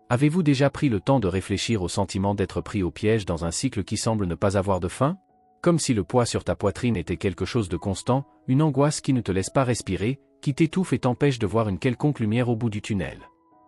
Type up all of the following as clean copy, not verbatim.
Avez-vous déjà pris le temps de réfléchir au sentiment d'être pris au piège dans un cycle qui semble ne pas avoir de fin? Comme si le poids sur ta poitrine était quelque chose de constant, une angoisse qui ne te laisse pas respirer, qui t'étouffe et t'empêche de voir une quelconque lumière au bout du tunnel.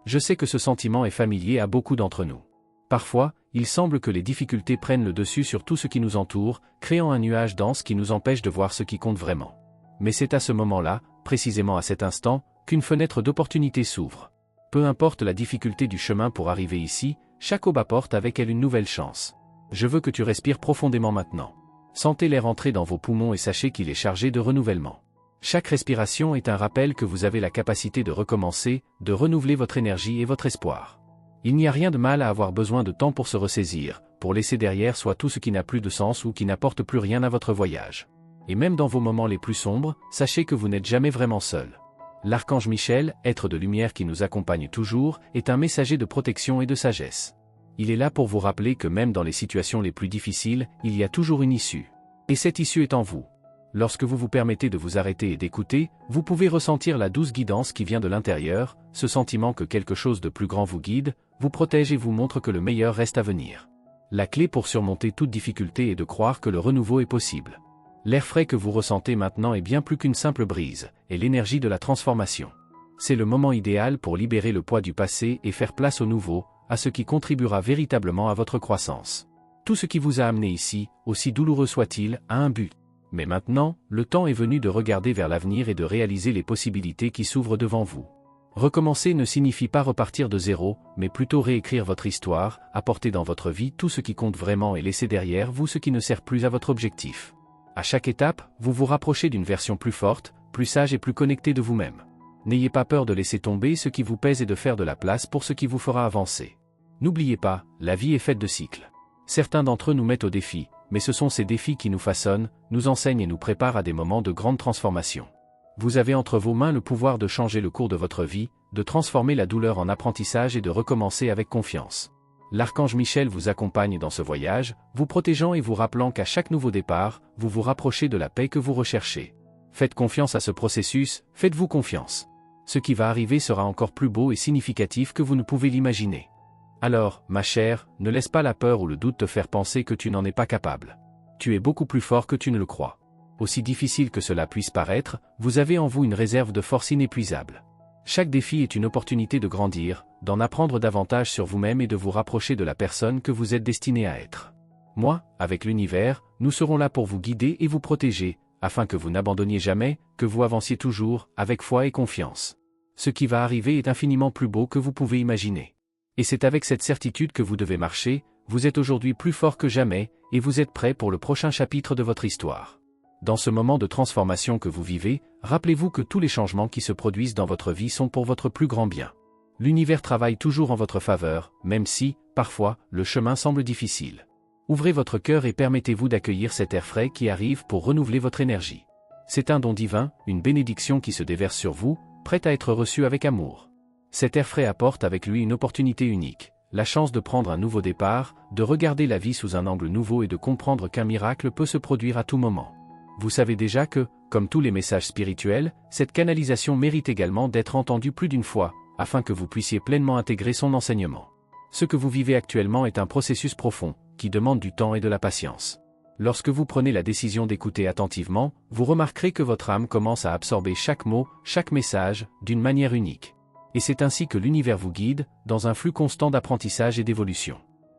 Je sais que ce sentiment est familier à beaucoup d'entre nous. Parfois, il semble que les difficultés prennent le dessus sur tout ce qui nous entoure, créant un nuage dense qui nous empêche de voir ce qui compte vraiment. Mais c'est à ce moment-là, précisément à cet instant, qu'une fenêtre d'opportunité s'ouvre. Peu importe la difficulté du chemin pour arriver ici, chaque aube apporte avec elle une nouvelle chance. Je veux que tu respires profondément maintenant. Sentez l'air entrer dans vos poumons et sachez qu'il est chargé de renouvellement. Chaque respiration est un rappel que vous avez la capacité de recommencer, de renouveler votre énergie et votre espoir. Il n'y a rien de mal à avoir besoin de temps pour se ressaisir, pour laisser derrière soi tout ce qui n'a plus de sens ou qui n'apporte plus rien à votre voyage. Et même dans vos moments les plus sombres, sachez que vous n'êtes jamais vraiment seul. L'archange Michel, être de lumière qui nous accompagne toujours, est un messager de protection et de sagesse. Il est là pour vous rappeler que même dans les situations les plus difficiles, il y a toujours une issue. Et cette issue est en vous. Lorsque vous vous permettez de vous arrêter et d'écouter, vous pouvez ressentir la douce guidance qui vient de l'intérieur, ce sentiment que quelque chose de plus grand vous guide, vous protège et vous montre que le meilleur reste à venir. La clé pour surmonter toute difficulté est de croire que le renouveau est possible. L'air frais que vous ressentez maintenant est bien plus qu'une simple brise, et l'énergie de la transformation. C'est le moment idéal pour libérer le poids du passé et faire place au nouveau, à ce qui contribuera véritablement à votre croissance. Tout ce qui vous a amené ici, aussi douloureux soit-il, a un but. Mais maintenant, le temps est venu de regarder vers l'avenir et de réaliser les possibilités qui s'ouvrent devant vous. Recommencer ne signifie pas repartir de zéro, mais plutôt réécrire votre histoire, apporter dans votre vie tout ce qui compte vraiment et laisser derrière vous ce qui ne sert plus à votre objectif. À chaque étape, vous vous rapprochez d'une version plus forte, plus sage et plus connectée de vous-même. N'ayez pas peur de laisser tomber ce qui vous pèse et de faire de la place pour ce qui vous fera avancer. N'oubliez pas, la vie est faite de cycles. Certains d'entre eux nous mettent au défi, mais ce sont ces défis qui nous façonnent, nous enseignent et nous préparent à des moments de grande transformation. Vous avez entre vos mains le pouvoir de changer le cours de votre vie, de transformer la douleur en apprentissage et de recommencer avec confiance. L'archange Michel vous accompagne dans ce voyage, vous protégeant et vous rappelant qu'à chaque nouveau départ, vous vous rapprochez de la paix que vous recherchez. Faites confiance à ce processus, faites-vous confiance. Ce qui va arriver sera encore plus beau et significatif que vous ne pouvez l'imaginer. Alors, ma chère, ne laisse pas la peur ou le doute te faire penser que tu n'en es pas capable. Tu es beaucoup plus fort que tu ne le crois. Aussi difficile que cela puisse paraître, vous avez en vous une réserve de force inépuisable. Chaque défi est une opportunité de grandir, d'en apprendre davantage sur vous-même et de vous rapprocher de la personne que vous êtes destiné à être. Moi, avec l'univers, nous serons là pour vous guider et vous protéger, afin que vous n'abandonniez jamais, que vous avanciez toujours, avec foi et confiance. Ce qui va arriver est infiniment plus beau que vous pouvez imaginer. Et c'est avec cette certitude que vous devez marcher, vous êtes aujourd'hui plus fort que jamais, et vous êtes prêt pour le prochain chapitre de votre histoire. Dans ce moment de transformation que vous vivez, rappelez-vous que tous les changements qui se produisent dans votre vie sont pour votre plus grand bien. L'univers travaille toujours en votre faveur, même si, parfois, le chemin semble difficile. Ouvrez votre cœur et permettez-vous d'accueillir cet air frais qui arrive pour renouveler votre énergie. C'est un don divin, une bénédiction qui se déverse sur vous, prête à être reçue avec amour. Cet air frais apporte avec lui une opportunité unique, la chance de prendre un nouveau départ, de regarder la vie sous un angle nouveau et de comprendre qu'un miracle peut se produire à tout moment. Vous savez déjà que, comme tous les messages spirituels, cette canalisation mérite également d'être entendue plus d'une fois, afin que vous puissiez pleinement intégrer son enseignement. Ce que vous vivez actuellement est un processus profond, qui demande du temps et de la patience. Lorsque vous prenez la décision d'écouter attentivement, vous remarquerez que votre âme commence à absorber chaque mot, chaque message, d'une manière unique. Et c'est ainsi que l'univers vous guide, dans un flux constant d'apprentissage et d'évolution.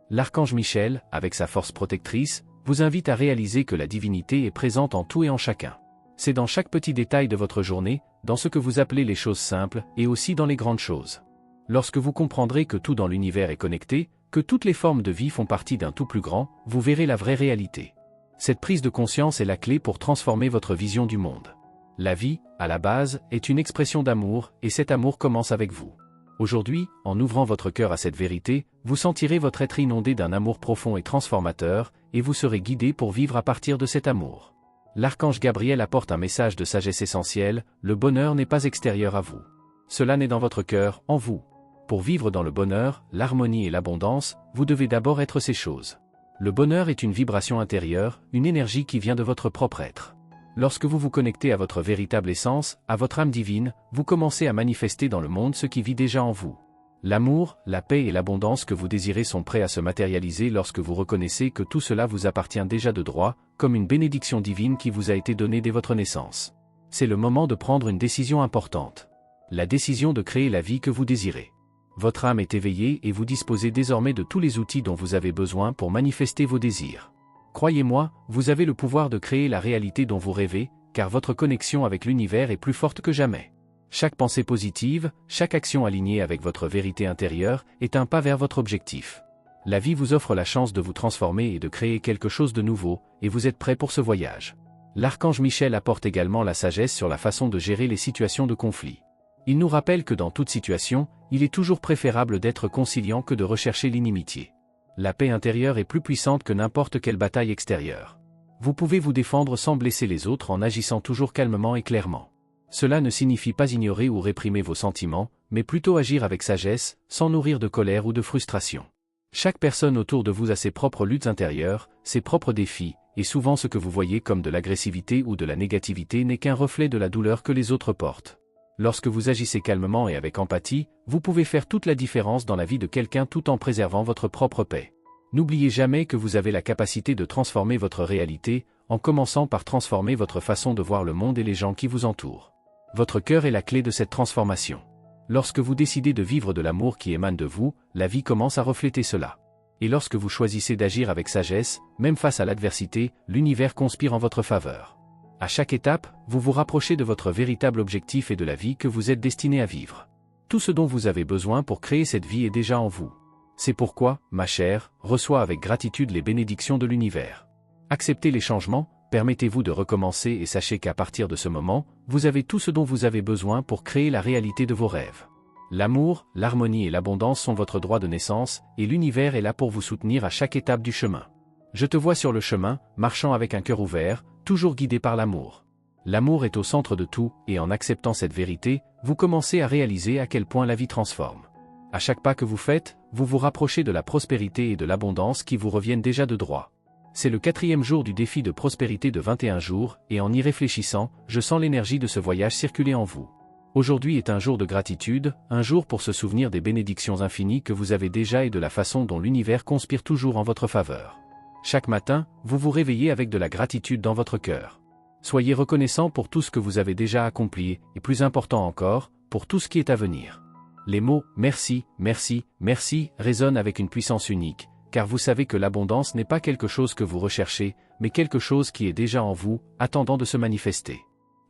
L'archange Michel, avec sa force protectrice, vous invite à réaliser que la divinité est présente en tout et en chacun. C'est dans chaque petit détail de votre journée, dans ce que vous appelez les choses simples, et aussi dans les grandes choses. Lorsque vous comprendrez que tout dans l'univers est connecté, que toutes les formes de vie font partie d'un tout plus grand, vous verrez la vraie réalité. Cette prise de conscience est la clé pour transformer votre vision du monde. La vie, à la base, est une expression d'amour, et cet amour commence avec vous. Aujourd'hui, en ouvrant votre cœur à cette vérité, vous sentirez votre être inondé d'un amour profond et transformateur, et vous serez guidé pour vivre à partir de cet amour. L'archange Gabriel apporte un message de sagesse essentielle, le bonheur n'est pas extérieur à vous. Cela naît dans votre cœur, en vous. Pour vivre dans le bonheur, l'harmonie et l'abondance, vous devez d'abord être ces choses. Le bonheur est une vibration intérieure, une énergie qui vient de votre propre être. Lorsque vous vous connectez à votre véritable essence, à votre âme divine, vous commencez à manifester dans le monde ce qui vit déjà en vous. L'amour, la paix et l'abondance que vous désirez sont prêts à se matérialiser lorsque vous reconnaissez que tout cela vous appartient déjà de droit, comme une bénédiction divine qui vous a été donnée dès votre naissance. C'est le moment de prendre une décision importante. La décision de créer la vie que vous désirez. Votre âme est éveillée et vous disposez désormais de tous les outils dont vous avez besoin pour manifester vos désirs. Croyez-moi, vous avez le pouvoir de créer la réalité dont vous rêvez, car votre connexion avec l'univers est plus forte que jamais. Chaque pensée positive, chaque action alignée avec votre vérité intérieure est un pas vers votre objectif. La vie vous offre la chance de vous transformer et de créer quelque chose de nouveau, et vous êtes prêt pour ce voyage. L'archange Michel apporte également la sagesse sur la façon de gérer les situations de conflit. Il nous rappelle que dans toute situation, il est toujours préférable d'être conciliant que de rechercher l'inimitié. La paix intérieure est plus puissante que n'importe quelle bataille extérieure. Vous pouvez vous défendre sans blesser les autres en agissant toujours calmement et clairement. Cela ne signifie pas ignorer ou réprimer vos sentiments, mais plutôt agir avec sagesse, sans nourrir de colère ou de frustration. Chaque personne autour de vous a ses propres luttes intérieures, ses propres défis, et souvent ce que vous voyez comme de l'agressivité ou de la négativité n'est qu'un reflet de la douleur que les autres portent. Lorsque vous agissez calmement et avec empathie, vous pouvez faire toute la différence dans la vie de quelqu'un tout en préservant votre propre paix. N'oubliez jamais que vous avez la capacité de transformer votre réalité, en commençant par transformer votre façon de voir le monde et les gens qui vous entourent. Votre cœur est la clé de cette transformation. Lorsque vous décidez de vivre de l'amour qui émane de vous, la vie commence à refléter cela. Et lorsque vous choisissez d'agir avec sagesse, même face à l'adversité, l'univers conspire en votre faveur. À chaque étape, vous vous rapprochez de votre véritable objectif et de la vie que vous êtes destiné à vivre. Tout ce dont vous avez besoin pour créer cette vie est déjà en vous. C'est pourquoi, ma chère, reçois avec gratitude les bénédictions de l'univers. Acceptez les changements, permettez-vous de recommencer et sachez qu'à partir de ce moment, vous avez tout ce dont vous avez besoin pour créer la réalité de vos rêves. L'amour, l'harmonie et l'abondance sont votre droit de naissance, et l'univers est là pour vous soutenir à chaque étape du chemin. Je te vois sur le chemin, marchant avec un cœur ouvert, toujours guidé par l'amour. L'amour est au centre de tout, et en acceptant cette vérité, vous commencez à réaliser à quel point la vie transforme. À chaque pas que vous faites, vous vous rapprochez de la prospérité et de l'abondance qui vous reviennent déjà de droit. C'est le 4e jour du défi de prospérité de 21 jours, et en y réfléchissant, je sens l'énergie de ce voyage circuler en vous. Aujourd'hui est un jour de gratitude, un jour pour se souvenir des bénédictions infinies que vous avez déjà et de la façon dont l'univers conspire toujours en votre faveur. Chaque matin, vous vous réveillez avec de la gratitude dans votre cœur. Soyez reconnaissant pour tout ce que vous avez déjà accompli, et plus important encore, pour tout ce qui est à venir. Les mots « merci, merci, merci » résonnent avec une puissance unique, car vous savez que l'abondance n'est pas quelque chose que vous recherchez, mais quelque chose qui est déjà en vous, attendant de se manifester.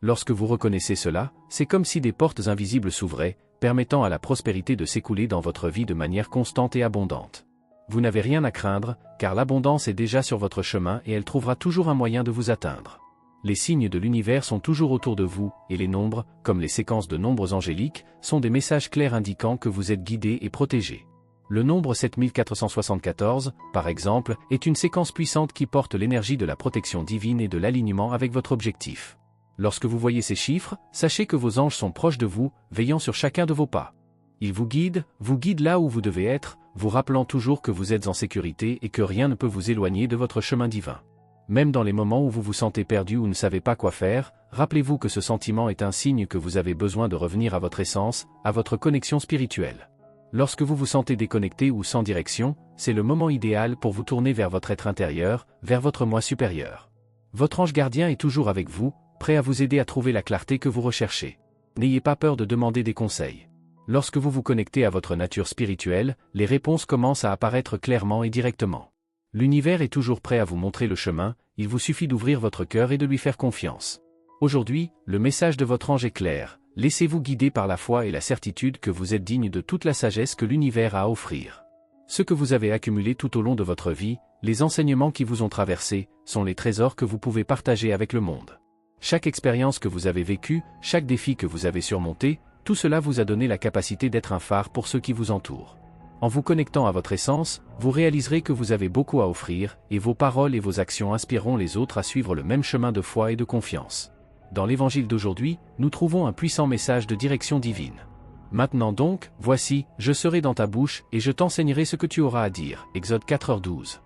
Lorsque vous reconnaissez cela, c'est comme si des portes invisibles s'ouvraient, permettant à la prospérité de s'écouler dans votre vie de manière constante et abondante. Vous n'avez rien à craindre, car l'abondance est déjà sur votre chemin et elle trouvera toujours un moyen de vous atteindre. Les signes de l'univers sont toujours autour de vous, et les nombres, comme les séquences de nombres angéliques, sont des messages clairs indiquant que vous êtes guidé et protégé. Le nombre 7474, par exemple, est une séquence puissante qui porte l'énergie de la protection divine et de l'alignement avec votre objectif. Lorsque vous voyez ces chiffres, sachez que vos anges sont proches de vous, veillant sur chacun de vos pas. Ils vous guident là où vous devez être, vous rappelant toujours que vous êtes en sécurité et que rien ne peut vous éloigner de votre chemin divin. Même dans les moments où vous vous sentez perdu ou ne savez pas quoi faire, rappelez-vous que ce sentiment est un signe que vous avez besoin de revenir à votre essence, à votre connexion spirituelle. Lorsque vous vous sentez déconnecté ou sans direction, c'est le moment idéal pour vous tourner vers votre être intérieur, vers votre moi supérieur. Votre ange gardien est toujours avec vous, prêt à vous aider à trouver la clarté que vous recherchez. N'ayez pas peur de demander des conseils. Lorsque vous vous connectez à votre nature spirituelle, les réponses commencent à apparaître clairement et directement. L'univers est toujours prêt à vous montrer le chemin, il vous suffit d'ouvrir votre cœur et de lui faire confiance. Aujourd'hui, le message de votre ange est clair. Laissez-vous guider par la foi et la certitude que vous êtes digne de toute la sagesse que l'univers a à offrir. Ce que vous avez accumulé tout au long de votre vie, les enseignements qui vous ont traversé, sont les trésors que vous pouvez partager avec le monde. Chaque expérience que vous avez vécue, chaque défi que vous avez surmonté, tout cela vous a donné la capacité d'être un phare pour ceux qui vous entourent. En vous connectant à votre essence, vous réaliserez que vous avez beaucoup à offrir, et vos paroles et vos actions inspireront les autres à suivre le même chemin de foi et de confiance. Dans l'évangile d'aujourd'hui, nous trouvons un puissant message de direction divine. Maintenant donc, voici, je serai dans ta bouche, et je t'enseignerai ce que tu auras à dire. Exode 4h12.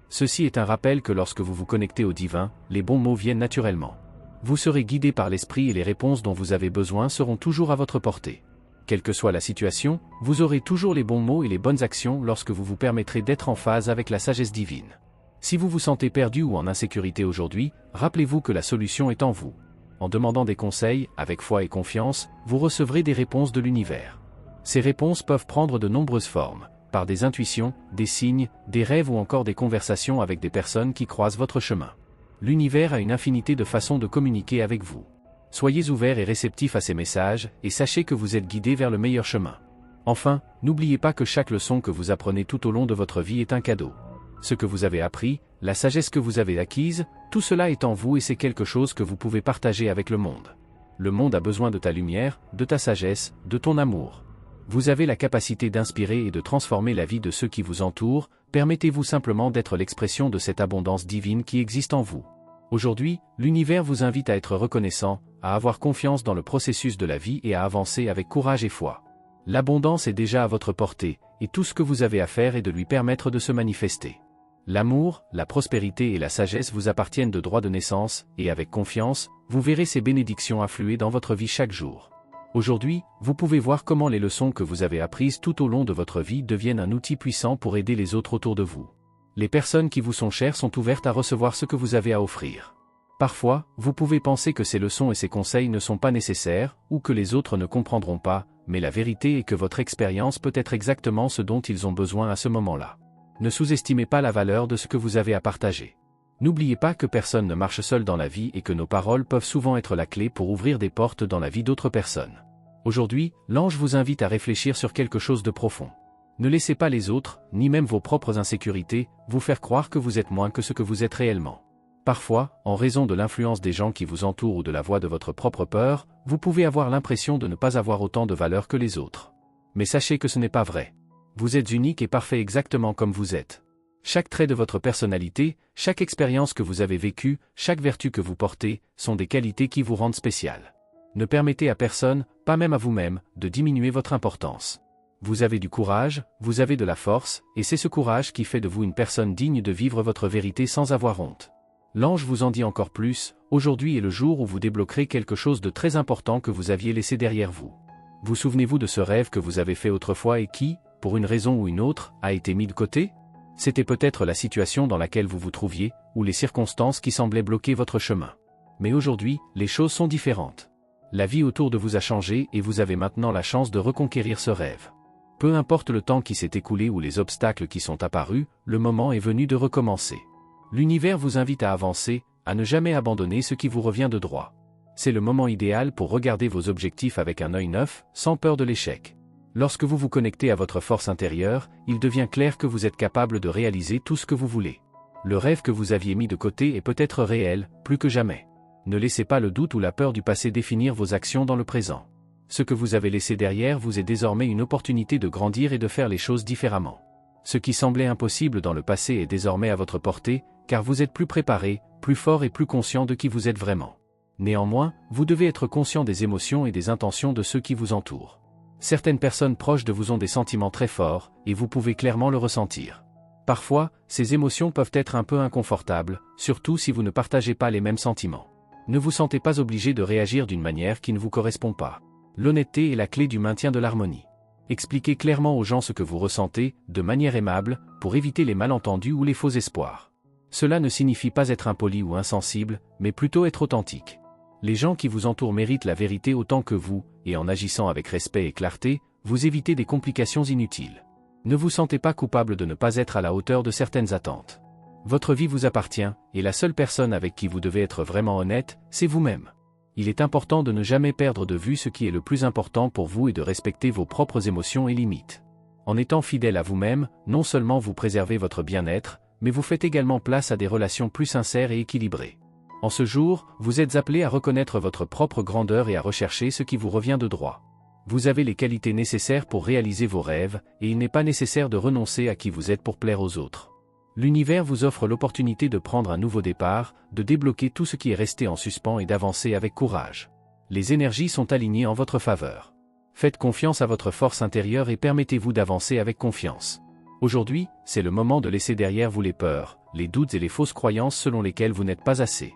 Ceci est un rappel que lorsque vous vous connectez au divin, les bons mots viennent naturellement. Vous serez guidé par l'esprit et les réponses dont vous avez besoin seront toujours à votre portée. Quelle que soit la situation, vous aurez toujours les bons mots et les bonnes actions lorsque vous vous permettrez d'être en phase avec la sagesse divine. Si vous vous sentez perdu ou en insécurité aujourd'hui, rappelez-vous que la solution est en vous. En demandant des conseils, avec foi et confiance, vous recevrez des réponses de l'univers. Ces réponses peuvent prendre de nombreuses formes, par des intuitions, des signes, des rêves ou encore des conversations avec des personnes qui croisent votre chemin. L'univers a une infinité de façons de communiquer avec vous. Soyez ouverts et réceptifs à ces messages, et sachez que vous êtes guidés vers le meilleur chemin. Enfin, n'oubliez pas que chaque leçon que vous apprenez tout au long de votre vie est un cadeau. Ce que vous avez appris, la sagesse que vous avez acquise, tout cela est en vous et c'est quelque chose que vous pouvez partager avec le monde. Le monde a besoin de ta lumière, de ta sagesse, de ton amour. Vous avez la capacité d'inspirer et de transformer la vie de ceux qui vous entourent, permettez-vous simplement d'être l'expression de cette abondance divine qui existe en vous. Aujourd'hui, l'univers vous invite à être reconnaissant, à avoir confiance dans le processus de la vie et à avancer avec courage et foi. L'abondance est déjà à votre portée, et tout ce que vous avez à faire est de lui permettre de se manifester. L'amour, la prospérité et la sagesse vous appartiennent de droit de naissance, et avec confiance, vous verrez ces bénédictions affluer dans votre vie chaque jour. Aujourd'hui, vous pouvez voir comment les leçons que vous avez apprises tout au long de votre vie deviennent un outil puissant pour aider les autres autour de vous. Les personnes qui vous sont chères sont ouvertes à recevoir ce que vous avez à offrir. Parfois, vous pouvez penser que ces leçons et ces conseils ne sont pas nécessaires, ou que les autres ne comprendront pas, mais la vérité est que votre expérience peut être exactement ce dont ils ont besoin à ce moment-là. Ne sous-estimez pas la valeur de ce que vous avez à partager. N'oubliez pas que personne ne marche seul dans la vie et que nos paroles peuvent souvent être la clé pour ouvrir des portes dans la vie d'autres personnes. Aujourd'hui, l'ange vous invite à réfléchir sur quelque chose de profond. Ne laissez pas les autres, ni même vos propres insécurités, vous faire croire que vous êtes moins que ce que vous êtes réellement. Parfois, en raison de l'influence des gens qui vous entourent ou de la voix de votre propre peur, vous pouvez avoir l'impression de ne pas avoir autant de valeur que les autres. Mais sachez que ce n'est pas vrai. Vous êtes unique et parfait exactement comme vous êtes. Chaque trait de votre personnalité, chaque expérience que vous avez vécue, chaque vertu que vous portez, sont des qualités qui vous rendent spécial. Ne permettez à personne, pas même à vous-même, de diminuer votre importance. Vous avez du courage, vous avez de la force, et c'est ce courage qui fait de vous une personne digne de vivre votre vérité sans avoir honte. L'ange vous en dit encore plus, aujourd'hui est le jour où vous débloquerez quelque chose de très important que vous aviez laissé derrière vous. Vous souvenez-vous de ce rêve que vous avez fait autrefois et qui, pour une raison ou une autre, a été mis de côté? C'était peut-être la situation dans laquelle vous vous trouviez, ou les circonstances qui semblaient bloquer votre chemin. Mais aujourd'hui, les choses sont différentes. La vie autour de vous a changé et vous avez maintenant la chance de reconquérir ce rêve. Peu importe le temps qui s'est écoulé ou les obstacles qui sont apparus, le moment est venu de recommencer. L'univers vous invite à avancer, à ne jamais abandonner ce qui vous revient de droit. C'est le moment idéal pour regarder vos objectifs avec un œil neuf, sans peur de l'échec. Lorsque vous vous connectez à votre force intérieure, il devient clair que vous êtes capable de réaliser tout ce que vous voulez. Le rêve que vous aviez mis de côté est peut-être réel, plus que jamais. Ne laissez pas le doute ou la peur du passé définir vos actions dans le présent. Ce que vous avez laissé derrière vous est désormais une opportunité de grandir et de faire les choses différemment. Ce qui semblait impossible dans le passé est désormais à votre portée, car vous êtes plus préparé, plus fort et plus conscient de qui vous êtes vraiment. Néanmoins, vous devez être conscient des émotions et des intentions de ceux qui vous entourent. Certaines personnes proches de vous ont des sentiments très forts, et vous pouvez clairement le ressentir. Parfois, ces émotions peuvent être un peu inconfortables, surtout si vous ne partagez pas les mêmes sentiments. Ne vous sentez pas obligé de réagir d'une manière qui ne vous correspond pas. L'honnêteté est la clé du maintien de l'harmonie. Expliquez clairement aux gens ce que vous ressentez, de manière aimable, pour éviter les malentendus ou les faux espoirs. Cela ne signifie pas être impoli ou insensible, mais plutôt être authentique. Les gens qui vous entourent méritent la vérité autant que vous, et en agissant avec respect et clarté, vous évitez des complications inutiles. Ne vous sentez pas coupable de ne pas être à la hauteur de certaines attentes. Votre vie vous appartient, et la seule personne avec qui vous devez être vraiment honnête, c'est vous-même. Il est important de ne jamais perdre de vue ce qui est le plus important pour vous et de respecter vos propres émotions et limites. En étant fidèle à vous-même, non seulement vous préservez votre bien-être, mais vous faites également place à des relations plus sincères et équilibrées. En ce jour, vous êtes appelé à reconnaître votre propre grandeur et à rechercher ce qui vous revient de droit. Vous avez les qualités nécessaires pour réaliser vos rêves, et il n'est pas nécessaire de renoncer à qui vous êtes pour plaire aux autres. L'univers vous offre l'opportunité de prendre un nouveau départ, de débloquer tout ce qui est resté en suspens et d'avancer avec courage. Les énergies sont alignées en votre faveur. Faites confiance à votre force intérieure et permettez-vous d'avancer avec confiance. Aujourd'hui, c'est le moment de laisser derrière vous les peurs, les doutes et les fausses croyances selon lesquelles vous n'êtes pas assez.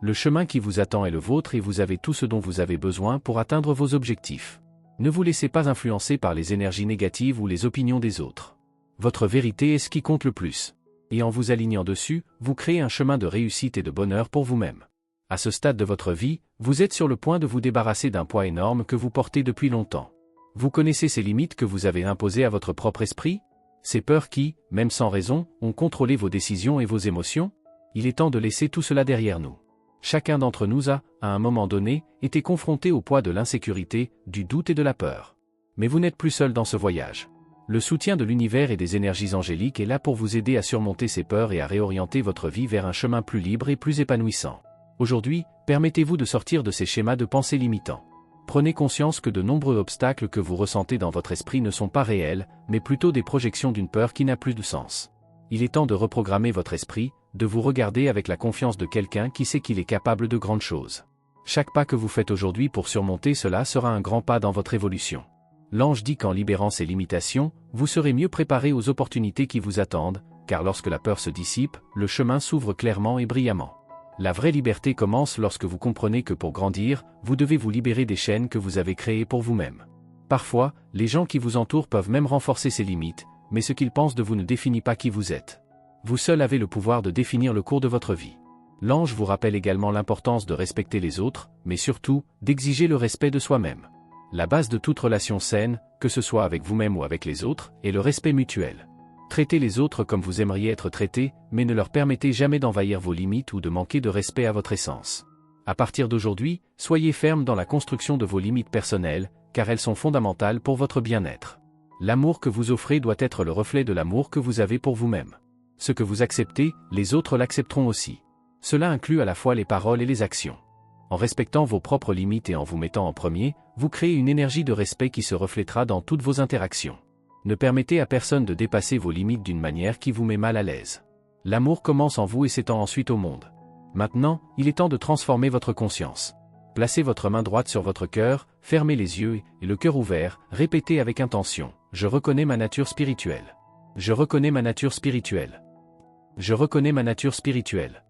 Le chemin qui vous attend est le vôtre et vous avez tout ce dont vous avez besoin pour atteindre vos objectifs. Ne vous laissez pas influencer par les énergies négatives ou les opinions des autres. Votre vérité est ce qui compte le plus. Et en vous alignant dessus, vous créez un chemin de réussite et de bonheur pour vous-même. À ce stade de votre vie, vous êtes sur le point de vous débarrasser d'un poids énorme que vous portez depuis longtemps. Vous connaissez ces limites que vous avez imposées à votre propre esprit? Ces peurs qui, même sans raison, ont contrôlé vos décisions et vos émotions? Il est temps de laisser tout cela derrière nous. Chacun d'entre nous a, à un moment donné, été confronté au poids de l'insécurité, du doute et de la peur. Mais vous n'êtes plus seul dans ce voyage. Le soutien de l'univers et des énergies angéliques est là pour vous aider à surmonter ces peurs et à réorienter votre vie vers un chemin plus libre et plus épanouissant. Aujourd'hui, permettez-vous de sortir de ces schémas de pensée limitants. Prenez conscience que de nombreux obstacles que vous ressentez dans votre esprit ne sont pas réels, mais plutôt des projections d'une peur qui n'a plus de sens. Il est temps de reprogrammer votre esprit, de vous regarder avec la confiance de quelqu'un qui sait qu'il est capable de grandes choses. Chaque pas que vous faites aujourd'hui pour surmonter cela sera un grand pas dans votre évolution. L'ange dit qu'en libérant ces limitations, vous serez mieux préparé aux opportunités qui vous attendent, car lorsque la peur se dissipe, le chemin s'ouvre clairement et brillamment. La vraie liberté commence lorsque vous comprenez que pour grandir, vous devez vous libérer des chaînes que vous avez créées pour vous-même. Parfois, les gens qui vous entourent peuvent même renforcer ces limites, mais ce qu'ils pensent de vous ne définit pas qui vous êtes. Vous seul avez le pouvoir de définir le cours de votre vie. L'ange vous rappelle également l'importance de respecter les autres, mais surtout, d'exiger le respect de soi-même. La base de toute relation saine, que ce soit avec vous-même ou avec les autres, est le respect mutuel. Traitez les autres comme vous aimeriez être traités, mais ne leur permettez jamais d'envahir vos limites ou de manquer de respect à votre essence. À partir d'aujourd'hui, soyez ferme dans la construction de vos limites personnelles, car elles sont fondamentales pour votre bien-être. L'amour que vous offrez doit être le reflet de l'amour que vous avez pour vous-même. Ce que vous acceptez, les autres l'accepteront aussi. Cela inclut à la fois les paroles et les actions. En respectant vos propres limites et en vous mettant en premier, vous créez une énergie de respect qui se reflétera dans toutes vos interactions. Ne permettez à personne de dépasser vos limites d'une manière qui vous met mal à l'aise. L'amour commence en vous et s'étend ensuite au monde. Maintenant, il est temps de transformer votre conscience. Placez votre main droite sur votre cœur, fermez les yeux et le cœur ouvert, répétez avec intention. Je reconnais ma nature spirituelle. Je reconnais ma nature spirituelle. Je reconnais ma nature spirituelle.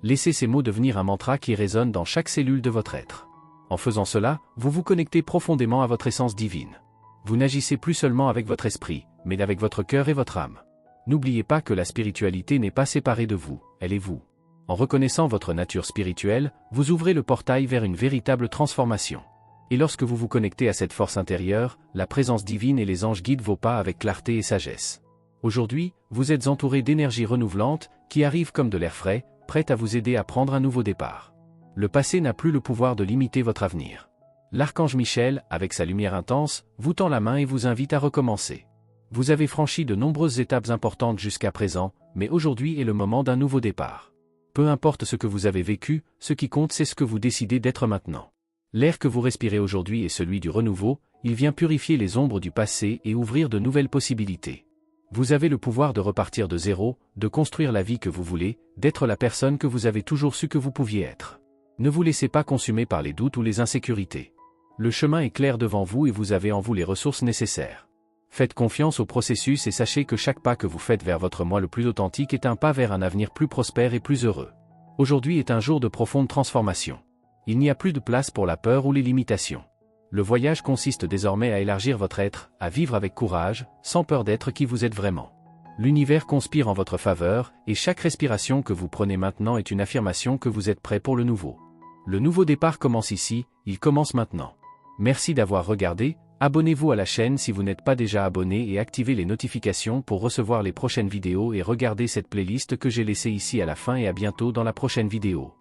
Laissez ces mots devenir un mantra qui résonne dans chaque cellule de votre être. En faisant cela, vous vous connectez profondément à votre essence divine. Vous n'agissez plus seulement avec votre esprit, mais avec votre cœur et votre âme. N'oubliez pas que la spiritualité n'est pas séparée de vous, elle est vous. En reconnaissant votre nature spirituelle, vous ouvrez le portail vers une véritable transformation. Et lorsque vous vous connectez à cette force intérieure, la présence divine et les anges guident vos pas avec clarté et sagesse. Aujourd'hui, vous êtes entouré d'énergie renouvelante, qui arrive comme de l'air frais, prête à vous aider à prendre un nouveau départ. Le passé n'a plus le pouvoir de limiter votre avenir. L'archange Michel, avec sa lumière intense, vous tend la main et vous invite à recommencer. Vous avez franchi de nombreuses étapes importantes jusqu'à présent, mais aujourd'hui est le moment d'un nouveau départ. Peu importe ce que vous avez vécu, ce qui compte c'est ce que vous décidez d'être maintenant. L'air que vous respirez aujourd'hui est celui du renouveau, il vient purifier les ombres du passé et ouvrir de nouvelles possibilités. Vous avez le pouvoir de repartir de zéro, de construire la vie que vous voulez, d'être la personne que vous avez toujours su que vous pouviez être. Ne vous laissez pas consumer par les doutes ou les insécurités. Le chemin est clair devant vous et vous avez en vous les ressources nécessaires. Faites confiance au processus et sachez que chaque pas que vous faites vers votre moi le plus authentique est un pas vers un avenir plus prospère et plus heureux. Aujourd'hui est un jour de profonde transformation. Il n'y a plus de place pour la peur ou les limitations. Le voyage consiste désormais à élargir votre être, à vivre avec courage, sans peur d'être qui vous êtes vraiment. L'univers conspire en votre faveur, et chaque respiration que vous prenez maintenant est une affirmation que vous êtes prêt pour le nouveau. Le nouveau départ commence ici, il commence maintenant. Merci d'avoir regardé, abonnez-vous à la chaîne si vous n'êtes pas déjà abonné et activez les notifications pour recevoir les prochaines vidéos et regardez cette playlist que j'ai laissée ici à la fin et à bientôt dans la prochaine vidéo.